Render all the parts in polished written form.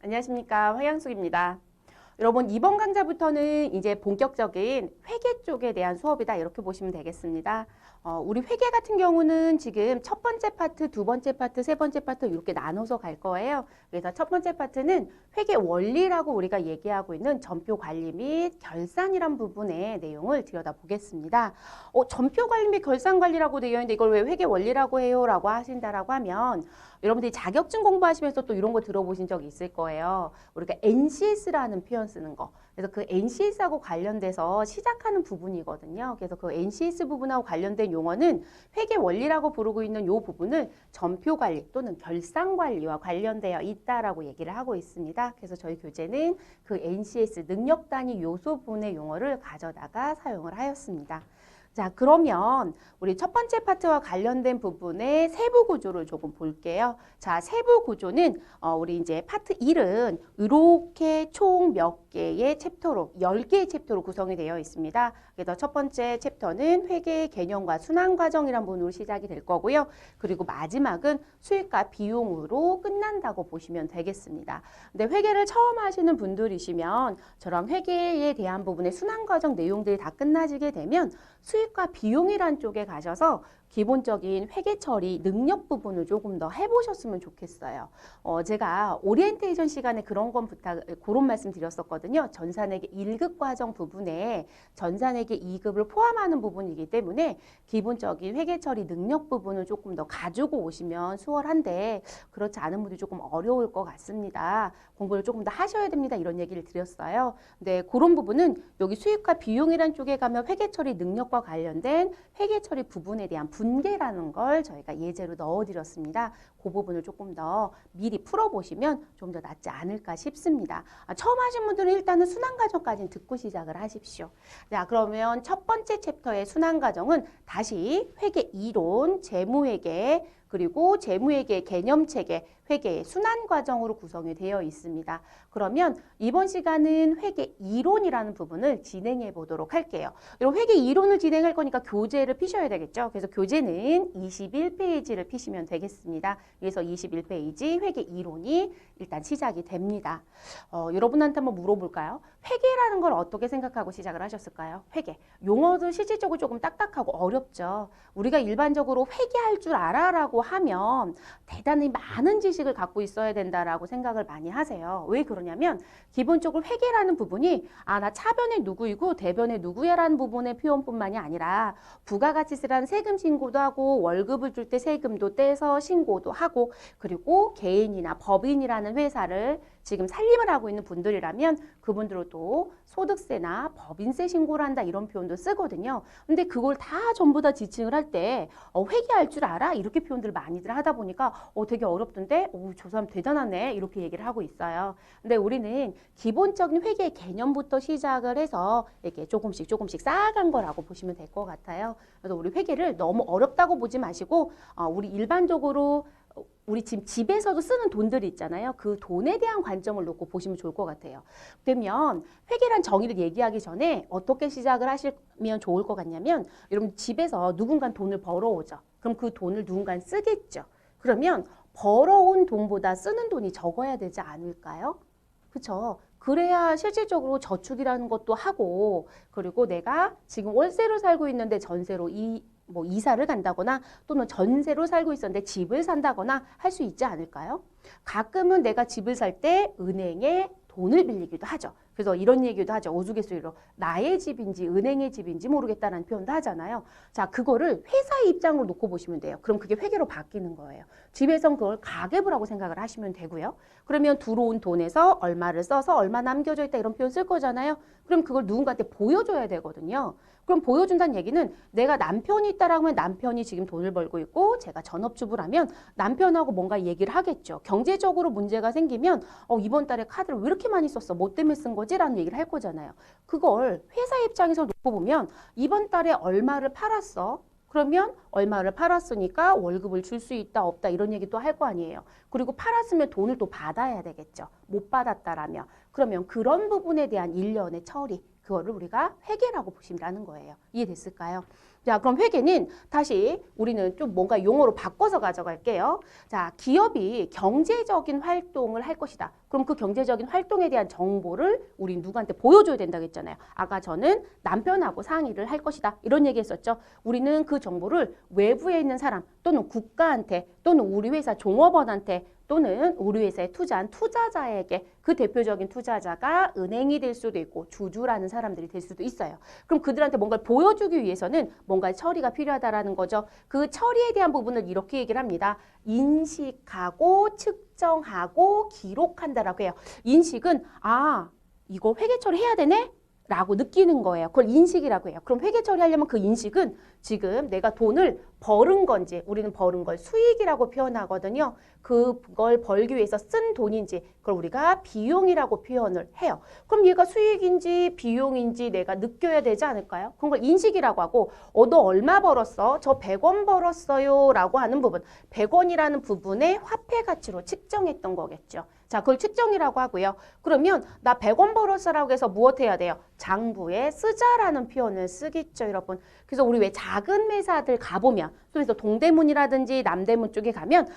안녕하십니까. 황양숙입니다. 여러분, 이번 강좌부터는 이제 본격적인 회계 쪽에 대한 수업이다. 이렇게 보시면 되겠습니다. 우리 회계 같은 경우는 지금 첫 번째 파트, 두 번째 파트, 세 번째 파트 이렇게 나눠서 갈 거예요. 그래서 첫 번째 파트는 회계 원리라고 우리가 얘기하고 있는 전표 관리 및 결산이란 부분의 내용을 들여다보겠습니다. 전표 관리 및 결산 관리라고 되어 있는데 이걸 왜 회계 원리라고 해요? 라고 하신다라고 하면 여러분들이 자격증 공부하시면서 또 이런 거 들어보신 적 있을 거예요. 우리가 NCS라는 표현 쓰는 거. 그래서 그 NCS하고 관련돼서 시작하는 부분이거든요. 그래서 그 NCS 부분하고 관련된 용어는 회계 원리라고 부르고 있는 이 부분을 전표 관리 또는 결산 관리와 관련되어 있다라고 얘기를 하고 있습니다. 그래서 저희 교재는 그 NCS 능력 단위 요소분의 용어를 가져다가 사용을 하였습니다. 자, 그러면 우리 첫 번째 파트와 관련된 부분의 세부 구조를 조금 볼게요. 자, 세부 구조는 우리 이제 파트 1은 이렇게 총 몇 개의 챕터로 10개의 챕터로 구성이 되어 있습니다. 그래서 첫 번째 챕터는 회계 개념과 순환 과정이라는 부분으로 시작이 될 거고요. 그리고 마지막은 수익과 비용으로 끝난다고 보시면 되겠습니다. 근데 회계를 처음 하시는 분들이시면 저랑 회계에 대한 부분의 순환 과정 내용들이 다 끝나지게 되면 수익과 비용이란 쪽에 가셔서 기본적인 회계 처리 능력 부분을 조금 더 해보셨으면 좋겠어요. 제가 오리엔테이션 시간에 그런 말씀 드렸었거든요. 전산회계 1급 과정 부분에 전산회계 2급을 포함하는 부분이기 때문에 기본적인 회계 처리 능력 부분을 조금 더 가지고 오시면 수월한데 그렇지 않은 분들이 조금 어려울 것 같습니다. 공부를 조금 더 하셔야 됩니다. 이런 얘기를 드렸어요. 근데 그런 부분은 여기 수익과 비용이란 쪽에 가면 회계 처리 능력과 관련된 회계 처리 부분에 대한 분계라는 걸 저희가 예제로 넣어드렸습니다. 그 부분을 조금 더 미리 풀어보시면 좀 더 낫지 않을까 싶습니다. 처음 하신 분들은 일단은 순환 과정까지는 듣고 시작을 하십시오. 자, 그러면 첫 번째 챕터의 순환 과정은 다시 회계 이론, 재무회계, 그리고 재무회계 개념체계, 회계의 순환 과정으로 구성이 되어 있습니다. 그러면 이번 시간은 회계 이론이라는 부분을 진행해 보도록 할게요. 여러분 회계 이론을 진행할 거니까 교재를 피셔야 되겠죠. 그래서 교재는 21페이지를 피시면 되겠습니다. 그래서 21페이지 회계 이론이 일단 시작이 됩니다. 여러분한테 한번 물어볼까요? 회계라는 걸 어떻게 생각하고 시작을 하셨을까요? 회계. 용어도 실질적으로 조금 딱딱하고 어렵죠. 우리가 일반적으로 회계할 줄 알아라고 하면 대단히 많은 지식을 갖고 있어야 된다라고 생각을 많이 하세요. 왜 그러냐면 기본적으로 회계라는 부분이 나 차변의 누구이고 대변의 누구야라는 부분의 표현뿐만이 아니라 부가가치세라는 세금 신고도 하고 월급을 줄 때 세금도 떼서 신고도 하고 그리고 개인이나 법인이라는 회사를 지금 살림을 하고 있는 분들이라면 그분들도 소득세나 법인세 신고를 한다 이런 표현도 쓰거든요. 근데 그걸 다 전부 다 지칭을 할 때 회계할 줄 알아? 이렇게 표현들을 많이들 하다 보니까 되게 어렵던데 저 사람 대단하네 이렇게 얘기를 하고 있어요. 근데 우리는 기본적인 회계 개념부터 시작을 해서 이렇게 조금씩 쌓아간 거라고 보시면 될 것 같아요. 그래서 우리 회계를 너무 어렵다고 보지 마시고 우리 일반적으로 우리 지금 집에서도 쓰는 돈들이 있잖아요. 그 돈에 대한 관점을 놓고 보시면 좋을 것 같아요. 그러면 회계란 정의를 얘기하기 전에 어떻게 시작을 하시면 좋을 것 같냐면 여러분 집에서 누군가 돈을 벌어오죠. 그럼 그 돈을 누군가 쓰겠죠. 그러면 벌어온 돈보다 쓰는 돈이 적어야 되지 않을까요? 그렇죠. 그래야 실질적으로 저축이라는 것도 하고 그리고 내가 지금 월세로 살고 있는데 전세로 이사를 간다거나 또는 전세로 살고 있었는데 집을 산다거나 할 수 있지 않을까요? 가끔은 내가 집을 살 때 은행에 돈을 빌리기도 하죠. 그래서 이런 얘기도 하죠. 우스갯소리로 나의 집인지 은행의 집인지 모르겠다는 표현도 하잖아요. 자, 그거를 회사의 입장으로 놓고 보시면 돼요. 그럼 그게 회계로 바뀌는 거예요. 집에선 그걸 가계부라고 생각을 하시면 되고요. 그러면 들어온 돈에서 얼마를 써서 얼마 남겨져 있다 이런 표현 쓸 거잖아요. 그럼 그걸 누군가한테 보여줘야 되거든요. 그럼 보여준다는 얘기는 내가 남편이 있다라고 하면 남편이 지금 돈을 벌고 있고 제가 전업주부라면 남편하고 뭔가 얘기를 하겠죠. 경제적으로 문제가 생기면 이번 달에 카드를 왜 이렇게 많이 썼어? 뭐 때문에 쓴 거지? 라는 얘기를 할 거잖아요. 그걸 회사 입장에서 놓고 보면 이번 달에 얼마를 팔았어? 그러면 얼마를 팔았으니까 월급을 줄 수 있다 없다 이런 얘기도 할 거 아니에요. 그리고 팔았으면 돈을 또 받아야 되겠죠. 못 받았다라면. 그러면 그런 부분에 대한 일련의 처리 그거를 우리가 회계라고 보신다는 거예요. 이해됐을까요? 자, 그럼 회계는 다시 우리는 좀 뭔가 용어로 바꿔서 가져갈게요. 자, 기업이 경제적인 활동을 할 것이다. 그럼 그 경제적인 활동에 대한 정보를 우리 누구한테 보여줘야 된다고 했잖아요. 아까 저는 남편하고 상의를 할 것이다. 이런 얘기 했었죠. 우리는 그 정보를 외부에 있는 사람 또는 국가한테 또는 우리 회사 종업원한테 또는 우리 회사에 투자한 투자자에게 그 대표적인 투자자가 은행이 될 수도 있고 주주라는 사람들이 될 수도 있어요. 그럼 그들한테 뭔가를 보여주기 위해서는 뭔가 처리가 필요하다라는 거죠. 그 처리에 대한 부분을 이렇게 얘기를 합니다. 인식하고 측정하고 기록한다라고 해요. 인식은 이거 회계 처리해야 되네? 라고 느끼는 거예요. 그걸 인식이라고 해요. 그럼 회계 처리하려면 그 인식은 지금 내가 돈을 벌은 건지 우리는 벌은 걸 수익이라고 표현하거든요. 그걸 벌기 위해서 쓴 돈인지 그걸 우리가 비용이라고 표현을 해요. 그럼 얘가 수익인지 비용인지 내가 느껴야 되지 않을까요? 그런 걸 인식이라고 하고 너 얼마 벌었어? 저 100원 벌었어요 라고 하는 부분 100원이라는 부분의 화폐 가치로 측정했던 거겠죠. 자, 그걸 측정이라고 하고요. 그러면 나 100원 벌었어라고 해서 무엇 해야 돼요? 장부에 쓰자라는 표현을 쓰겠죠, 여러분. 그래서 우리 왜 작은 회사들 가보면 그래서 동대문이라든지 남대문 쪽에 가면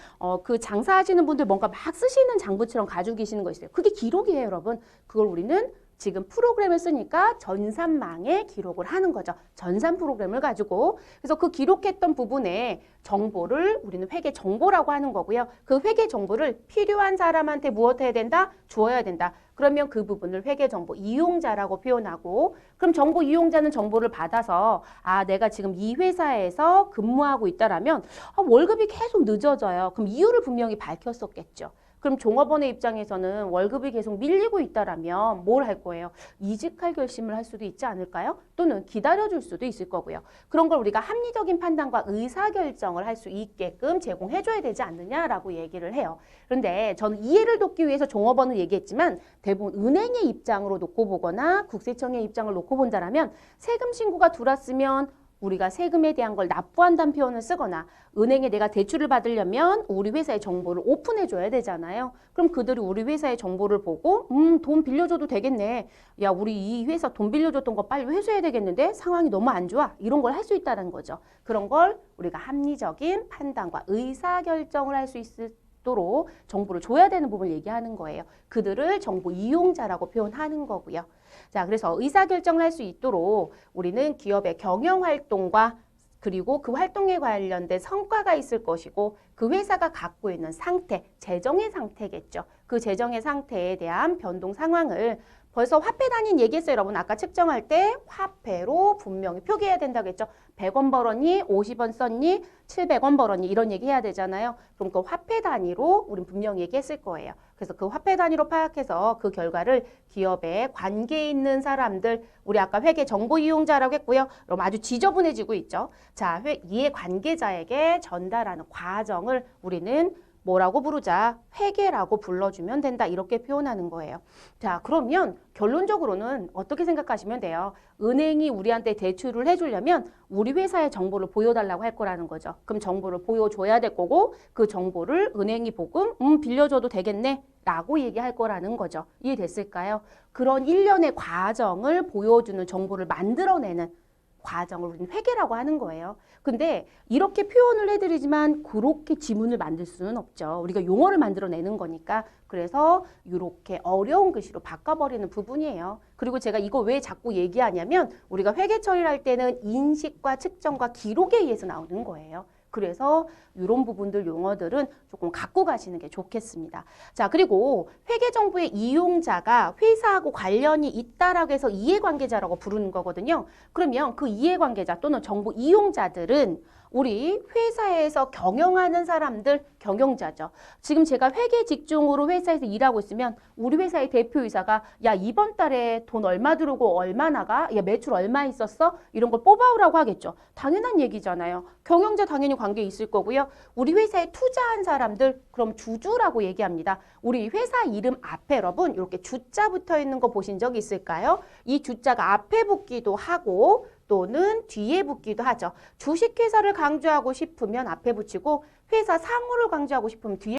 그 장사하시는 분들 뭔가 막 쓰시는 장부처럼 가지고 계시는 거 있어요. 그게 기록이에요, 여러분. 그걸 우리는 지금 프로그램을 쓰니까 전산망에 기록을 하는 거죠. 전산 프로그램을 가지고. 그래서 그 기록했던 부분에 정보를 우리는 회계 정보라고 하는 거고요. 그 회계 정보를 필요한 사람한테 무엇 해야 된다? 주어야 된다. 그러면 그 부분을 회계 정보 이용자라고 표현하고 그럼 정보 이용자는 정보를 받아서 내가 지금 이 회사에서 근무하고 있다라면 월급이 계속 늦어져요. 그럼 이유를 분명히 밝혔었겠죠. 그럼 종업원의 입장에서는 월급이 계속 밀리고 있다라면 뭘 할 거예요? 이직할 결심을 할 수도 있지 않을까요? 또는 기다려줄 수도 있을 거고요. 그런 걸 우리가 합리적인 판단과 의사결정을 할 수 있게끔 제공해줘야 되지 않느냐라고 얘기를 해요. 그런데 저는 이해를 돕기 위해서 종업원을 얘기했지만 대부분 은행의 입장으로 놓고 보거나 국세청의 입장을 놓고 본다라면 세금 신고가 들어왔으면 우리가 세금에 대한 걸 납부한다는 표현을 쓰거나 은행에 내가 대출을 받으려면 우리 회사의 정보를 오픈해줘야 되잖아요. 그럼 그들이 우리 회사의 정보를 보고 돈 빌려줘도 되겠네. 야, 우리 이 회사 돈 빌려줬던 거 빨리 회수해야 되겠는데 상황이 너무 안 좋아. 이런 걸 할 수 있다는 거죠. 그런 걸 우리가 합리적인 판단과 의사결정을 할 수 있도록 정보를 줘야 되는 부분을 얘기하는 거예요. 그들을 정보 이용자라고 표현하는 거고요. 자, 그래서 의사결정을 할 수 있도록 우리는 기업의 경영활동과 그리고 그 활동에 관련된 성과가 있을 것이고 그 회사가 갖고 있는 상태, 재정의 상태겠죠. 그 재정의 상태에 대한 변동 상황을 벌써 화폐 단위는 얘기했어요, 여러분. 아까 측정할 때 화폐로 분명히 표기해야 된다고 했죠. 100원 벌었니? 50원 썼니? 700원 벌었니? 이런 얘기 해야 되잖아요. 그럼 그 화폐 단위로 우린 분명히 얘기했을 거예요. 그래서 그 화폐 단위로 파악해서 그 결과를 기업에 관계 있는 사람들, 우리 아까 회계 정보 이용자라고 했고요. 그럼 아주 지저분해지고 있죠. 자, 이해 관계자에게 전달하는 과정을 우리는 뭐라고 부르자? 회계라고 불러주면 된다. 이렇게 표현하는 거예요. 자, 그러면 결론적으로는 어떻게 생각하시면 돼요? 은행이 우리한테 대출을 해주려면 우리 회사의 정보를 보여달라고 할 거라는 거죠. 그럼 정보를 보여줘야 될 거고 그 정보를 은행이 보고 빌려줘도 되겠네 라고 얘기할 거라는 거죠. 이해됐을까요? 그런 일련의 과정을 보여주는 정보를 만들어내는 과정을 우리는 회계라고 하는 거예요. 근데 이렇게 표현을 해드리지만 그렇게 지문을 만들 수는 없죠. 우리가 용어를 만들어내는 거니까. 그래서 이렇게 어려운 글씨로 바꿔버리는 부분이에요. 그리고 제가 이거 왜 자꾸 얘기하냐면 우리가 회계 처리를 할 때는 인식과 측정과 기록에 의해서 나오는 거예요. 그래서 이런 부분들 용어들은 조금 갖고 가시는 게 좋겠습니다. 자, 그리고 회계정보의 이용자가 회사하고 관련이 있다라고 해서 이해관계자라고 부르는 거거든요. 그러면 그 이해관계자 또는 정보 이용자들은 우리 회사에서 경영하는 사람들, 경영자죠. 지금 제가 회계 직종으로 회사에서 일하고 있으면 우리 회사의 대표이사가 야, 이번 달에 돈 얼마 들어오고 얼마 나가? 야, 매출 얼마 있었어? 이런 걸 뽑아오라고 하겠죠. 당연한 얘기잖아요. 경영자 당연히 관계 있을 거고요. 우리 회사에 투자한 사람들, 그럼 주주라고 얘기합니다. 우리 회사 이름 앞에 여러분 이렇게 주자 붙어 있는 거 보신 적 있을까요? 이 주자가 앞에 붙기도 하고 또는 뒤에 붙기도 하죠. 주식회사를 강조하고 싶으면 앞에 붙이고 회사 상호를 강조하고 싶으면 뒤에